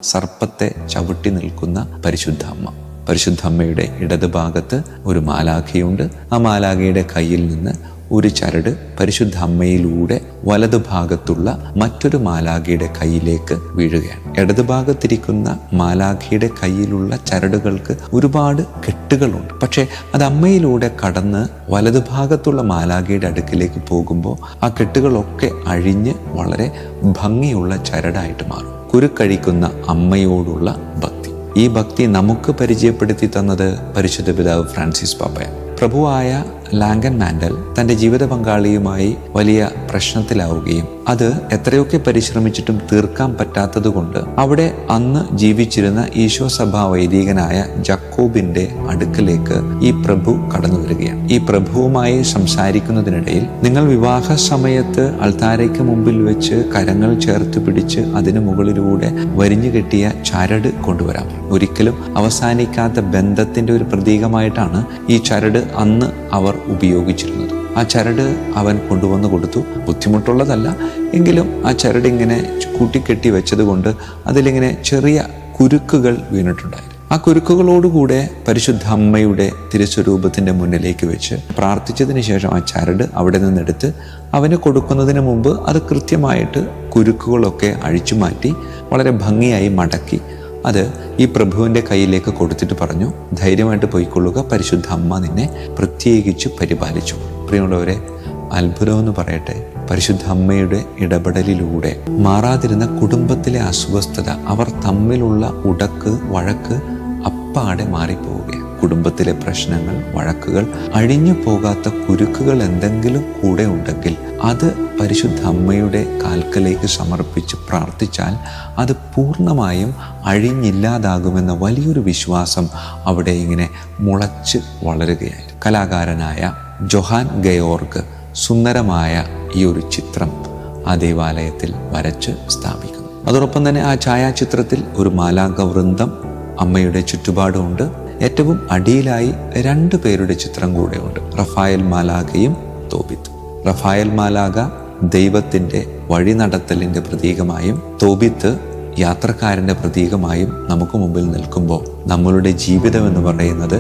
സർപ്പത്തെ ചവിട്ടി നിൽക്കുന്ന പരിശുദ്ധ അമ്മ. പരിശുദ്ധ അമ്മയുടെ ഇടതുഭാഗത്ത് ഒരു മാലാഖയുണ്ട്. ആ മാലാഖയുടെ കയ്യിൽ നിന്ന് ഒരു ചരട് പരിശുദ്ധ അമ്മയിലൂടെ വലതുഭാഗത്തുള്ള മറ്റൊരു മാലാഖയുടെ കയ്യിലേക്ക് വീഴുകയാണ്. ഇടതുഭാഗത്തിരിക്കുന്ന മാലാഖയുടെ കയ്യിലുള്ള ചരടുകൾക്ക് ഒരുപാട് കെട്ടുകളുണ്ട്. പക്ഷേ അത് അമ്മയിലൂടെ കടന്ന് വലതുഭാഗത്തുള്ള മാലാഖയുടെ അടുക്കിലേക്ക് പോകുമ്പോൾ ആ കെട്ടുകളൊക്കെ അഴിഞ്ഞ് വളരെ ഭംഗിയുള്ള ചരടായിട്ട് മാറും. കുരുക്കഴിക്കുന്ന അമ്മയോടുള്ള ഭക്തി. ഈ ഭക്തി നമുക്ക് പരിചയപ്പെടുത്തി തന്നത് പരിശുദ്ധ പിതാവ് ഫ്രാൻസിസ് പാപ്പയാണ്. പ്രഭുവായ ലാംഗൻ മാൻഡൽ തൻ്റെ ജീവിത പങ്കാളിയുമായി വലിയ പ്രശ്നത്തിലാവുകയും അത് എത്രയൊക്കെ പരിശ്രമിച്ചിട്ടും തീർക്കാൻ പറ്റാത്തത് കൊണ്ട് അവിടെ അന്ന് ജീവിച്ചിരുന്ന ഈശോ സഭാ വൈദികനായ ജക്കോബിന്റെ അടുക്കലേക്ക് ഈ പ്രഭു കടന്നു വരികയാണ്. ഈ പ്രഭുവുമായി സംസാരിക്കുന്നതിനിടയിൽ, നിങ്ങൾ വിവാഹ സമയത്ത് അൾത്താരയ്ക്ക് മുമ്പിൽ വെച്ച് കരങ്ങൾ ചേർത്ത് പിടിച്ച് അതിനു മുകളിലൂടെ വരിഞ്ഞു കെട്ടിയ ചരട് കൊണ്ടുവരാം. ഒരിക്കലും അവസാനിക്കാത്ത ബന്ധത്തിന്റെ ഒരു പ്രതീകമായിട്ടാണ് ഈ ചരട് അന്ന് അവർ ഉപയോഗിച്ചിരുന്നത്. ആ ചരട് അവൻ കൊണ്ടുവന്ന് കൊടുത്തു. ബുദ്ധിമുട്ടുള്ളതല്ല, എങ്കിലും ആ ചരട് ഇങ്ങനെ കൂട്ടിക്കെട്ടി വെച്ചത് കൊണ്ട് അതിലിങ്ങനെ ചെറിയ കുരുക്കുകൾ വീണിട്ടുണ്ടായിരുന്നു. ആ കുരുക്കുകളോടുകൂടെ പരിശുദ്ധ അമ്മയുടെ തിരുസ്വരൂപത്തിന്റെ മുന്നിലേക്ക് വെച്ച് പ്രാർത്ഥിച്ചതിന് ശേഷം ആ ചരട് അവിടെ നിന്നെടുത്ത് അവന് കൊടുക്കുന്നതിന് മുമ്പ് അത് കൃത്യമായിട്ട് കുരുക്കുകളൊക്കെ അഴിച്ചു മാറ്റി വളരെ ഭംഗിയായി മടക്കി അത് ഈ പ്രഭുവിൻ്റെ കയ്യിലേക്ക് കൊടുത്തിട്ട് പറഞ്ഞു, ധൈര്യമായിട്ട് പോയിക്കൊള്ളുക, പരിശുദ്ധ അമ്മ നിന്നെ പ്രത്യേകിച്ച് പരിപാലിച്ചു. പ്രിയമുള്ളവരെ, അത്ഭുതമെന്ന് പറയട്ടെ, പരിശുദ്ധ അമ്മയുടെ ഇടപെടലിലൂടെ മാറാതിരുന്ന കുടുംബത്തിലെ അസ്വസ്ഥത, അവർ തമ്മിലുള്ള ഉടക്ക് വഴക്ക് അപ്പാടെ മാറിപ്പോവുകയാണ്. കുടുംബത്തിലെ പ്രശ്നങ്ങൾ, വഴക്കുകൾ, അഴിഞ്ഞു പോകാത്ത കുരുക്കുകൾ എന്തെങ്കിലും കൂടെ ഉണ്ടെങ്കിൽ അത് പരിശുദ്ധ അമ്മയുടെ കാൽക്കലേക്ക് സമർപ്പിച്ച് പ്രാർത്ഥിച്ചാൽ അത് പൂർണ്ണമായും അഴിഞ്ഞില്ലാതാകുമെന്ന വലിയൊരു വിശ്വാസം അവിടെ ഇങ്ങനെ മുളച്ച് വളരുകയായി. കലാകാരനായ ജൊഹാൻ ഗയോർഗ് സുന്ദരമായ ഈ ഒരു ചിത്രം ആ ദേവാലയത്തിൽ വരച്ച് സ്ഥാപിക്കുന്നു. അതോടൊപ്പം തന്നെ ആ ഛായാചിത്രത്തിൽ ഒരു മാലാഖ വൃന്ദം അമ്മയുടെ ചുറ്റുപാടുമുണ്ട്. ഏറ്റവും അടിയിലായി 2 പേരുടെ ചിത്രം കൂടെയുണ്ട്, റഫായേൽ മാലാഖയും തോബിത്തും. റഫായേൽ മാലാഖ ദൈവത്തിൻ്റെ വഴി നടത്തലിൻ്റെ പ്രതീകമായും തോബിത്ത് യാത്രക്കാരൻ്റെ പ്രതീകമായും നമുക്ക് മുമ്പിൽ നിൽക്കുമ്പോൾ നമ്മളുടെ ജീവിതം എന്ന് പറയുന്നത്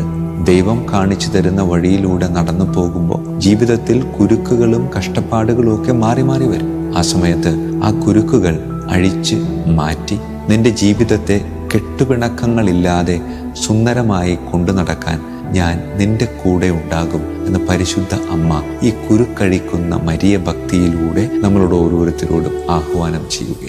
ദൈവം കാണിച്ചു തരുന്ന വഴിയിലൂടെ നടന്നു പോകുമ്പോൾ ജീവിതത്തിൽ കുരുക്കുകളും കഷ്ടപ്പാടുകളും ഒക്കെ മാറി മാറി വരും. ആ സമയത്ത് ആ കുരുക്കുകൾ അഴിച്ച് മാറ്റി നിന്റെ ജീവിതത്തെ കെട്ടുപിണക്കങ്ങളില്ലാതെ സുന്ദരമായി കൊണ്ടു നടക്കാൻ ഞാൻ നിന്റെ കൂടെ ഉണ്ടാകും എന്ന് പരിശുദ്ധ അമ്മ ഈ കുരുക്കഴിക്കുന്ന മരിയ ഭക്തിയിലൂടെ നമ്മളോട് ഓരോരുത്തരോടും ആഹ്വാനം ചെയ്യുക.